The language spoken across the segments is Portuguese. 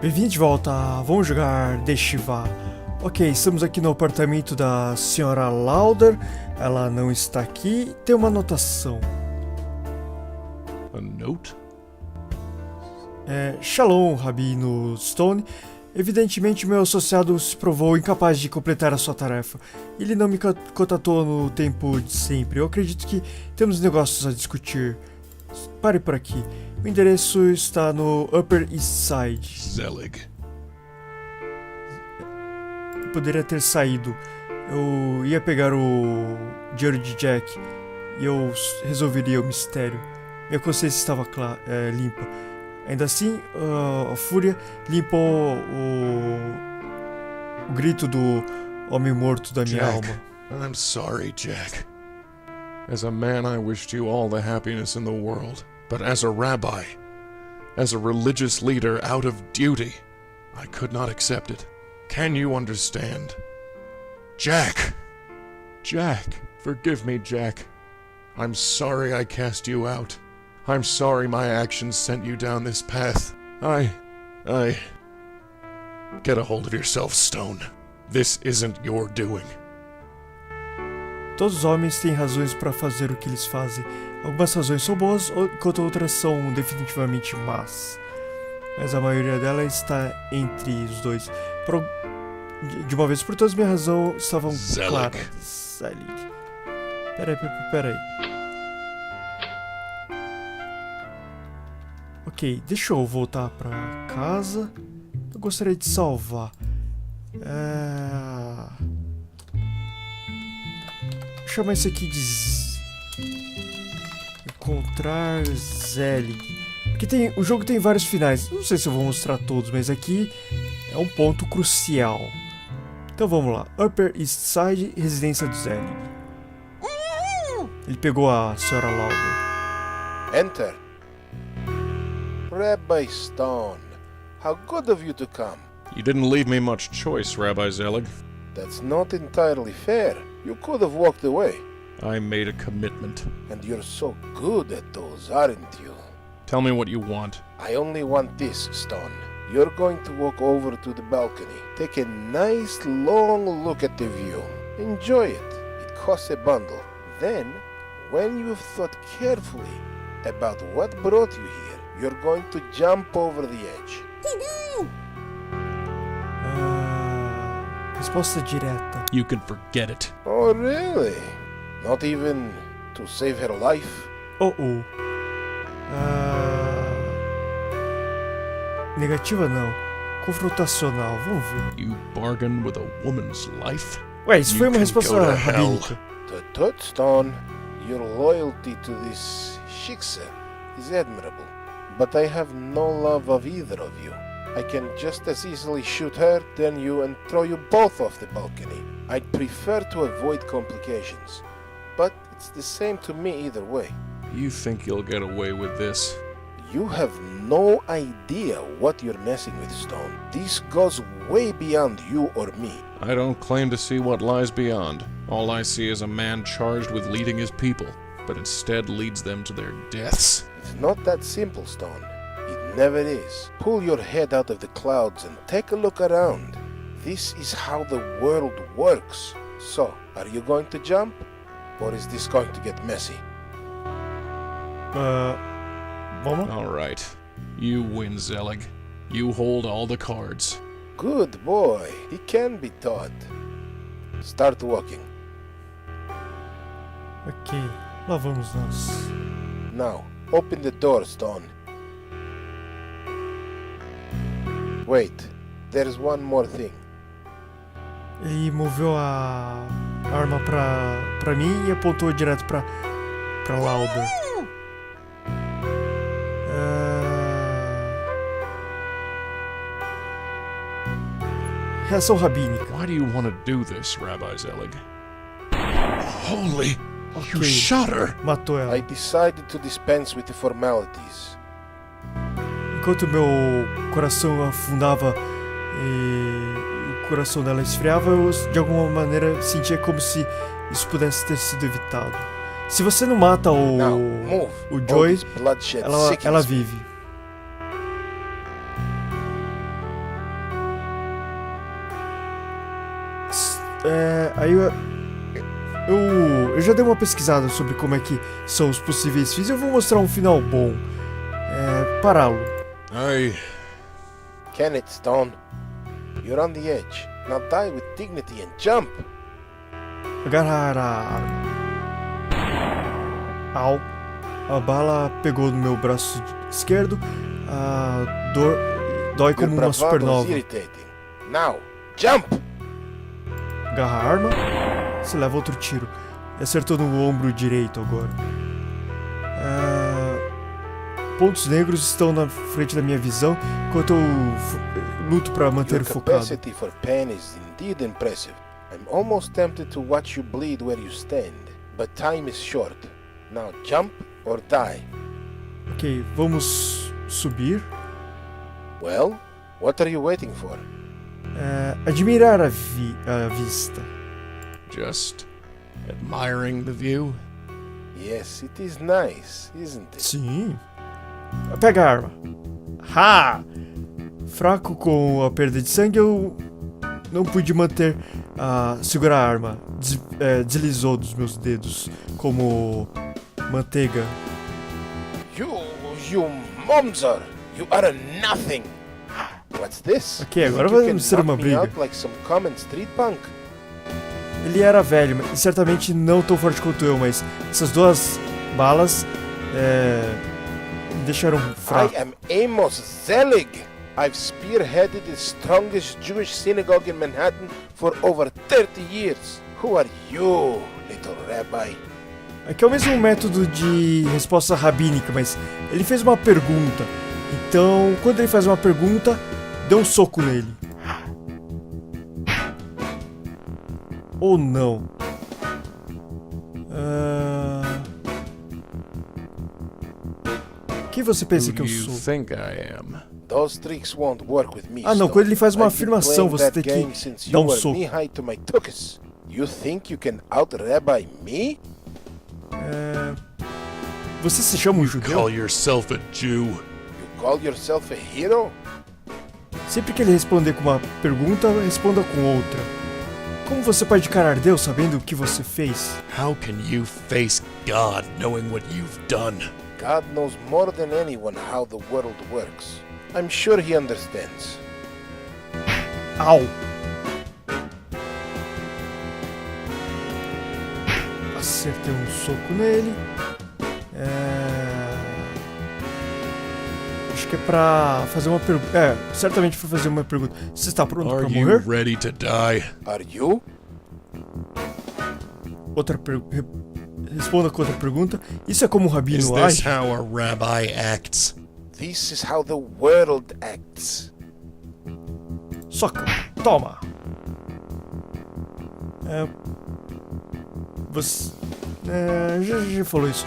Bem-vindo de volta, vamos jogar deixe. Ok, estamos aqui no apartamento da senhora Lauder, ela não está aqui, tem uma anotação. A note? Shalom, Rabino Stone. Evidentemente meu associado se provou incapaz de completar a sua tarefa. Ele não me contatou no tempo de sempre. Eu acredito que temos negócios a discutir. Pare por aqui. O endereço está no Upper East Side. Zelig. Eu poderia ter saído. Eu ia pegar o dinheiro de Jack e eu resolveria o mistério. Minha consciência estava limpa. Ainda assim, a fúria limpou o grito do homem morto da minha alma. I'm sorry, Jack. As a man, I wished you all the happiness in the world. But as a rabbi, as a religious leader out of duty, I could not accept it. Can you understand? Jack! Jack! Forgive me, Jack. I'm sorry I cast you out. I'm sorry my actions sent you down this path. I... Get a hold of yourself, Stone. This isn't your doing. Todos os homens têm razões para fazer o que eles fazem. Algumas razões são boas, enquanto outras são definitivamente más. Mas a maioria delas está entre os dois. De uma vez por todas, minha razão estavam claras. Zelig. Peraí. Ok, deixa eu voltar pra casa. Eu gostaria de salvar. Vou chamar isso aqui de encontrar Zelig. Porque o jogo tem vários finais. Não sei se eu vou mostrar todos, mas aqui é um ponto crucial. Então vamos lá. Upper East Side, residência do Zelig. Ele pegou a senhora Lauder. Enter. Rabbi Stone, how good of you to come. You didn't leave me much choice, Rabbi Zelig. That's not entirely fair. You could have walked away. I made a commitment. And you're so good at those, aren't you? Tell me what you want. I only want this, Stone. You're going to walk over to the balcony. Take a nice long look at the view. Enjoy it. It costs a bundle. Then, when you've thought carefully about what brought you here, you're going to jump over the edge. Resposta direta. You can forget it. Oh, really? Not even to save her life? Negativa não. Confrontacional, vamos ver. You bargain with a woman's life? Ué, isso foi uma resposta rabínica. Tut, Stone, your loyalty to this shiksa is admirable. But I have no love of either of you. I can just as easily shoot her than you and throw you both off the balcony. I'd prefer to avoid complications. But it's the same to me either way. You think you'll get away with this? You have no idea what you're messing with, Stone. This goes way beyond you or me. I don't claim to see what lies beyond. All I see is a man charged with leading his people, but instead leads them to their deaths. It's not that simple, Stone. It never is. Pull your head out of the clouds and take a look around. This is how the world works. So, are you going to jump? Or is this going to get messy? Vamos? All right. You win, Zelig. You hold all the cards. Good boy. He can be taught. Start walking. Ok, lá vamos nós. Now, open the door, Stone. Wait, there's one more thing. Ele moveu a arma pra mim e apontou direto pra Lauder. Reação rabínica. Why do you want to do this, Rabbi Zelig? Holy... Okay. You shot her! Matou ela. I decided to dispense with the formalities. Enquanto meu coração afundava e o coração dela esfriava, eu de alguma maneira sentia como se isso pudesse ter sido evitado. Se você não mata o Joy, ela vive. Aí eu já dei uma pesquisada sobre como é que são os possíveis fins. Eu vou mostrar um final bom. Pará-lo. Can it, Stone? You're on the edge. Now die with dignity and jump. Agarrar a arma. Au. A bala pegou no meu braço esquerdo. A dor dói como uma supernova. Now, jump! Agarra a arma. Se leva outro tiro. E acertou no ombro direito agora. Pontos negros estão na frente da minha visão enquanto eu luto para manter focado. Your capacity for pain is indeed impressive. I'm almost tempted to watch you bleed where you stand, but time is short. Now jump or die. Ok, vamos subir. Well, what are you waiting for? Admirar a vista. Just admiring the view? Yes, it is nice, isn't it? Sim. Pega a arma. Ha! Fraco com a perda de sangue, eu não pude segurar a arma. Deslizou dos meus dedos como manteiga. You monster! You are a nothing! What's this? Ok, agora vai ser uma briga. Like some common street punk? Ele era velho e certamente não tão forte quanto eu, mas essas duas balas me deixaram fraco. I am Amos Zelig. I've spearheaded the strongest Jewish synagogue in Manhattan for over 30 years. Who are you, little rabbi? Aqui é o mesmo método de resposta rabínica, mas ele fez uma pergunta. Então, quando ele faz uma pergunta, dê um soco nele. Ou não. Quem você pensa que eu sou? Those tricks won't work with me. Não, quando ele faz uma afirmação, você tem que dar um soco. You think you can out-rabbi me? Você se chama um judeu? Call yourself a Jew. You call yourself a hero? Sempre que ele responder com uma pergunta, responda com outra. Como você pode encarar Deus sabendo o que você fez? How can you face God knowing what you've done? God knows more than anyone how the world works. I'm sure he understands. Au! Acertei um soco nele. Acho que é pra fazer uma pergunta. Certamente pra fazer uma pergunta. Você está pronto pra morrer? Are you ready to die? Are you? Responda com outra pergunta. Isso é como um rabino Is age? this how a rabbi acts? This is how the world acts. Soca. Toma. Você já falou isso.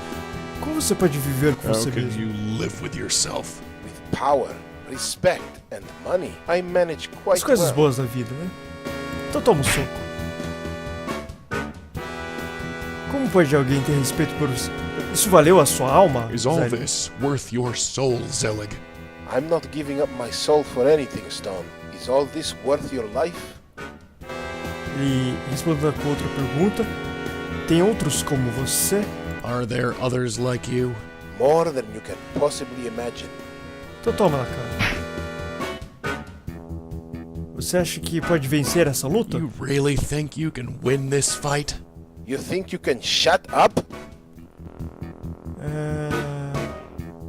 Como você pode viver com você How can mesmo? you live with yourself? With power, respect and money, I manage As quite coisas well. boas da vida, né? Então toma um soco. Como pode alguém ter respeito por você? Isso valeu a sua alma? Is all Zelig? this worth your soul, Zelig? I'm not giving up my soul for anything, Stone. Is all this worth your life? E respondendo com outra pergunta, tem outros como você? Are there others like you? More than you can possibly imagine. Então toma na cara. Você acha que pode vencer essa luta? You really think you can win this fight? You think you can shut up?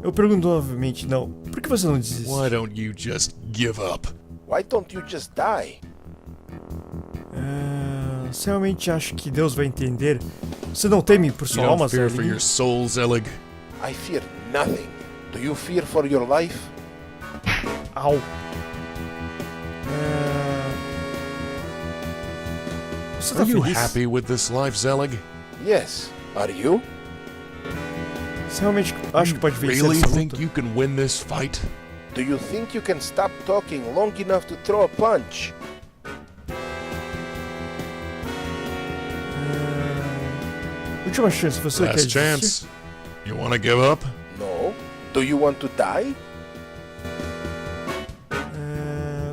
Eu pergunto novamente, não. Por que você não desiste? Why don't you just give up? Why don't you just die? Você realmente acha que Deus vai entender? Você não teme por You sua alma, don't fear for Zelig? your soul, Zelig? I fear nothing. Do you fear for your life? Au. Você tá Are you feliz? happy with this life, Zelig? Yes. Are you? Você realmente acha que pode vencer Really essa think luta? you can win this fight? Do you think you can stop talking long enough to throw a punch? Última chance, você quer Last desistir? chance. You want to give up? No. Do you want to die?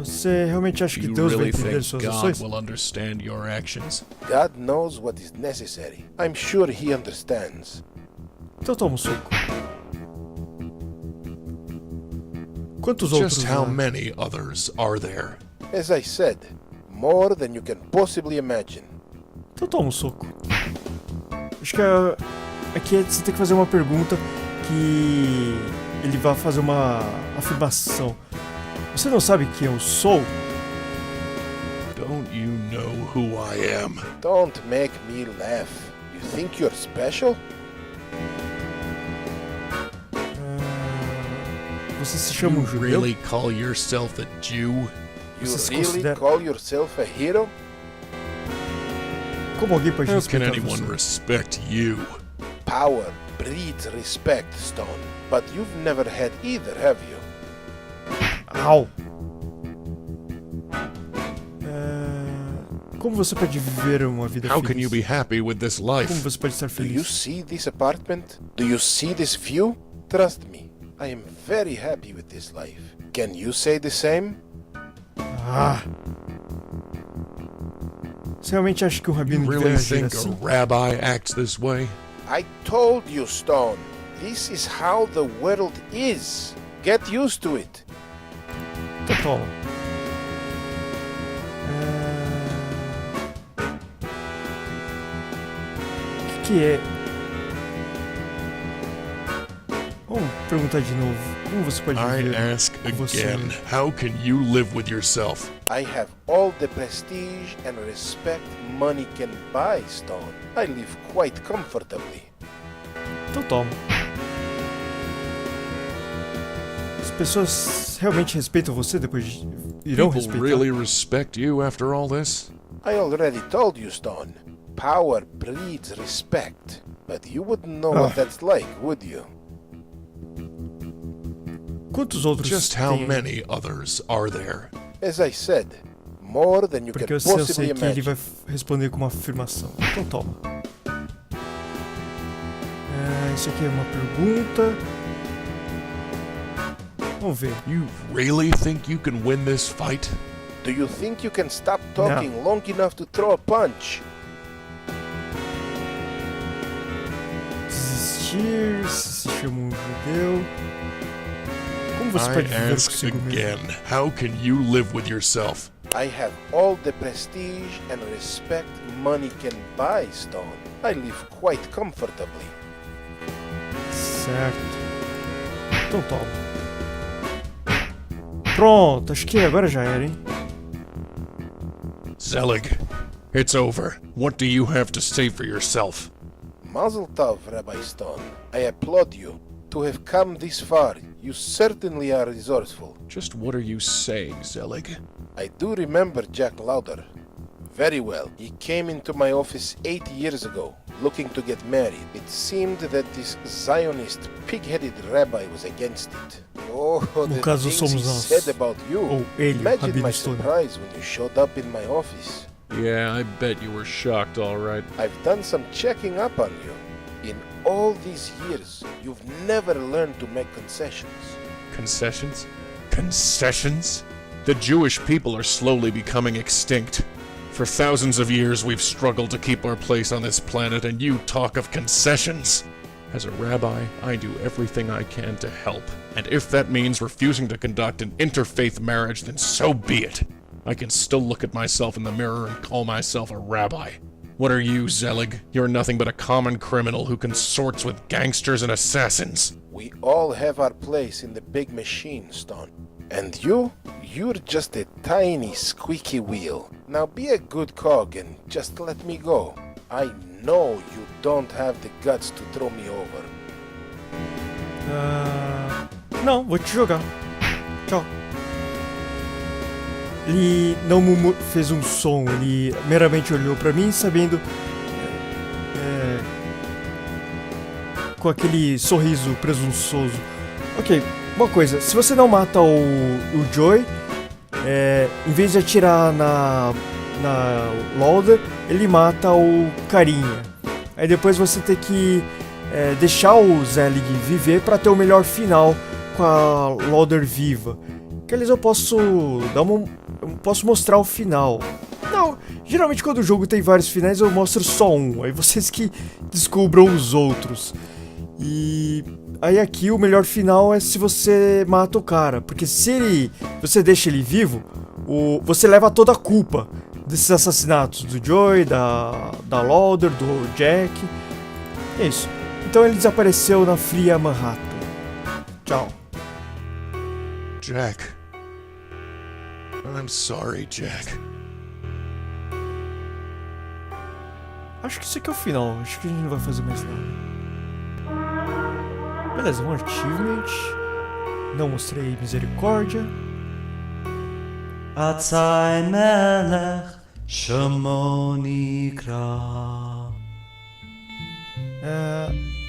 Você Você realmente acha que Do you Deus vai really entender think suas God ações? will understand your actions? God knows what is necessary. I'm sure He understands. Então toma um soco. Quantos outros? Just how many others are there? As I said, more than you can possibly imagine. Então toma um soco. Acho que aqui você tem que fazer uma pergunta que ele vai fazer uma afirmação. Você não sabe quem eu sou? Don't you know who I am? Don't make me laugh. You think you're special? Você se chama You um judeu? really call yourself a Jew? You Você se really considera- call yourself a hero? Como alguém pode How can respeitar anyone você? respect you? Power breeds respect, Stone. But you've never had either, have you? Au! Como você pode viver uma vida How can feliz? you be happy with this Como life? você pode estar Do you feliz? see this apartment? Do you see this view? Trust me, I am very happy with this life. Can you say the same? Ah! Você realmente acha que um You rabino really deve agir think assim? a rabbi acts this way? I told you, Stone. This is how the world is. Get used to it. Então toma. O que é? Vamos perguntar de novo. Como você pode I viver ask com você again, mesmo? how can you live with yourself? I have all the prestige and respect money can buy, Stone. I live quite comfortably. Então toma. As pessoas realmente respeitam você depois de... irão People respeitar? really respect you after all this? I already told you, Stone. Power breeds respect. But you wouldn't know what that's like, would you? Quantos outros Just how tem? many others are there? As I said, more than you Porque can eu sei possibly que ele imagine. vai responder com uma afirmação. Então toma. Isso aqui é uma pergunta. Vamos ver. You really think you can win this fight? Do you think you can stop talking long enough to throw a punch? Desistir, se chama um judeu. Como você I pode viver ask consigo mesmo? again, how can you live with yourself? I have all the prestige and respect money can buy, Stone. I live quite comfortably. Certo. Então toma. Pronto, acho que agora já era, hein? Zelig, it's over. What do you have to say for yourself? Mazel tov, Rabbi Stone. I applaud you. To have come this far, you certainly are resourceful. Just what are you saying, Zelig? I do remember Jack Lauder. Very well. He came into my office 8 years ago, looking to get married. It seemed that this Zionist, pig-headed rabbi was against it. Oh, the caso things he somos nós. said about you. Ou ele, Imagine Rabino my Stone. surprise when you showed up in my office. Yeah, I bet you were shocked, all right. I've done some checking up on you. In all these years, you've never learned to make concessions. Concessions? Concessions? The Jewish people are slowly becoming extinct. For thousands of years, we've struggled to keep our place on this planet, and you talk of concessions. As a rabbi, I do everything I can to help. And if that means refusing to conduct an interfaith marriage, then so be it. I can still look at myself in the mirror and call myself a rabbi. What are you, Zelig? You're nothing but a common criminal who consorts with gangsters and assassins. We all have our place in the big machine, Stone. And you're just a tiny squeaky wheel. Now be a good cog and just let me go. I know you don't have the guts to throw me over. Não, vou te jogar. Tchau. Ele não fez um som, ele meramente olhou pra mim, sabendo, com aquele sorriso presunçoso. Ok, uma coisa, se você não mata o Joey, em vez de atirar na Lauder, ele mata o carinha. Aí depois você tem que deixar o Zelig viver pra ter o melhor final com a Lauder viva. Que aliás eu posso mostrar o final. Não, geralmente quando o jogo tem vários finais eu mostro só um, aí vocês que descubram os outros. E aí aqui o melhor final é se você mata o cara, porque se você deixa ele vivo, você leva toda a culpa desses assassinatos do Joey, da Lauder, do Jack. É isso. Então ele desapareceu na fria Manhattan. Tchau. Jack. I'm sorry, Jack. Acho que isso aqui é o final. Acho que a gente não vai fazer mais nada. Beleza, um achievement. Não mostrei misericórdia. Atzai melech shamonikra.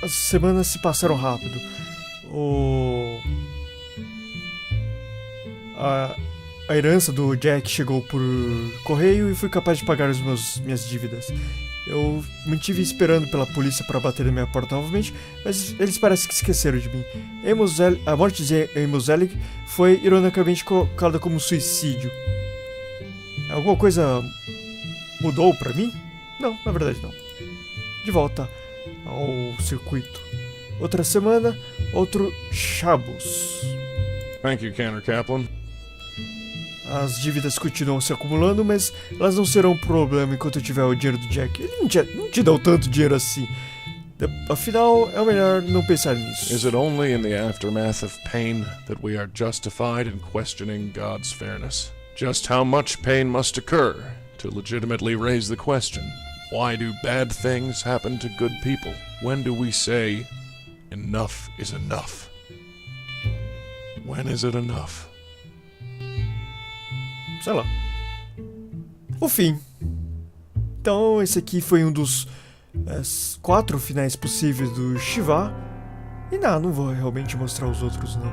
As semanas se passaram rápido. A herança do Jack chegou por correio e fui capaz de pagar minhas dívidas. Eu me tive esperando pela polícia para bater na minha porta novamente, mas eles parecem que esqueceram de mim. A morte de Amos Ellick foi ironicamente colocada como suicídio. Alguma coisa mudou pra mim? Não, na verdade não. De volta ao circuito. Outra semana, outro Chabos. Thank you, Cantor Kaplan. As dívidas continuam se acumulando, mas elas não serão um problema enquanto eu tiver o dinheiro do Jack. Ele não te dá tanto dinheiro assim. Afinal, é melhor não pensar nisso. Is it only in the aftermath of pain that we are justified in questioning God's fairness? Just how much pain must occur to legitimately raise the question? Why do bad things happen to good people? When do we say, enough is enough? When is it enough? Sei lá. O fim. Então, esse aqui foi um dos 4 finais possíveis do Shivah. E não vou realmente mostrar os outros, não.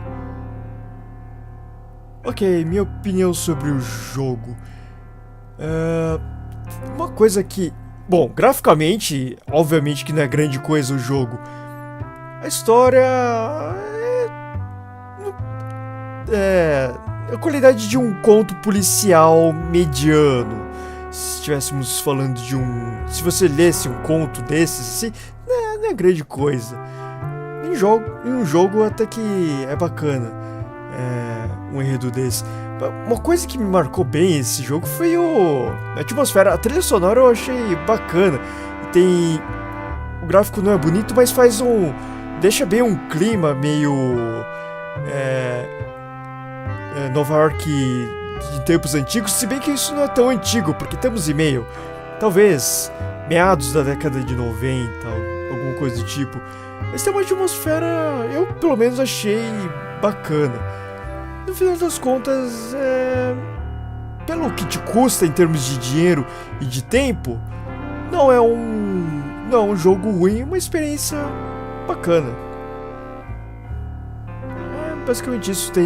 Ok, minha opinião sobre o jogo. Uma coisa que... Bom, graficamente, obviamente que não é grande coisa o jogo. A história... É a qualidade de um conto policial mediano. Se estivéssemos falando de se você lesse um conto desses, assim, não é grande coisa. Em um jogo até que é bacana. Um enredo desse. Uma coisa que me marcou bem esse jogo foi a atmosfera. A trilha sonora eu achei bacana. O gráfico não é bonito, mas deixa bem um clima meio... Nova York de tempos antigos, se bem que isso não é tão antigo, porque temos e-mail. Talvez meados da década de 90, alguma coisa do tipo. Mas tem uma atmosfera, eu pelo menos achei bacana. No final das contas, pelo que te custa em termos de dinheiro e de tempo, não é um jogo ruim, é uma experiência bacana. Basicamente isso é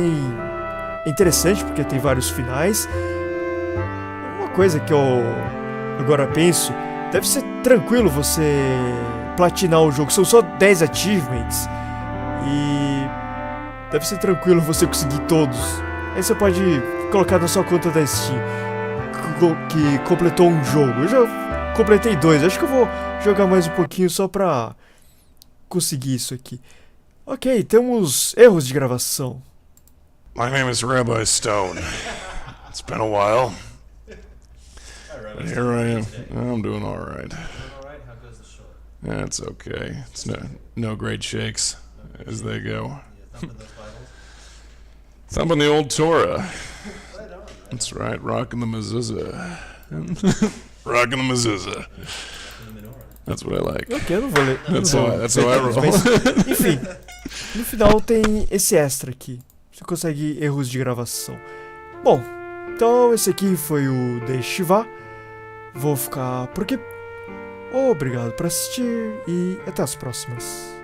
interessante porque tem vários finais. Uma coisa que eu agora penso, deve ser tranquilo você platinar o jogo. São só 10 achievements e deve ser tranquilo você conseguir todos. Aí você pode colocar na sua conta da Steam que completou um jogo. Eu já completei 2, acho que eu vou jogar mais um pouquinho só pra conseguir isso aqui. Ok, temos erros de gravação. My name is Rabbi Stone. It's been a while. But here I am. I'm doing all right. How goes the short? Yeah, it's okay. It's no great shakes as they go. Thumping those Bibles? Thumping the old Torah. Right on. That's right, rocking the mezuzah. Rocking the mezuzah. That's what I like. Ok, eu não vou ler. That's how I roll. Mas, enfim, no final tem esse extra aqui. Você consegue erros de gravação. Bom, então esse aqui foi o Deixe. Vou ficar por aqui. Obrigado por assistir e até as próximas.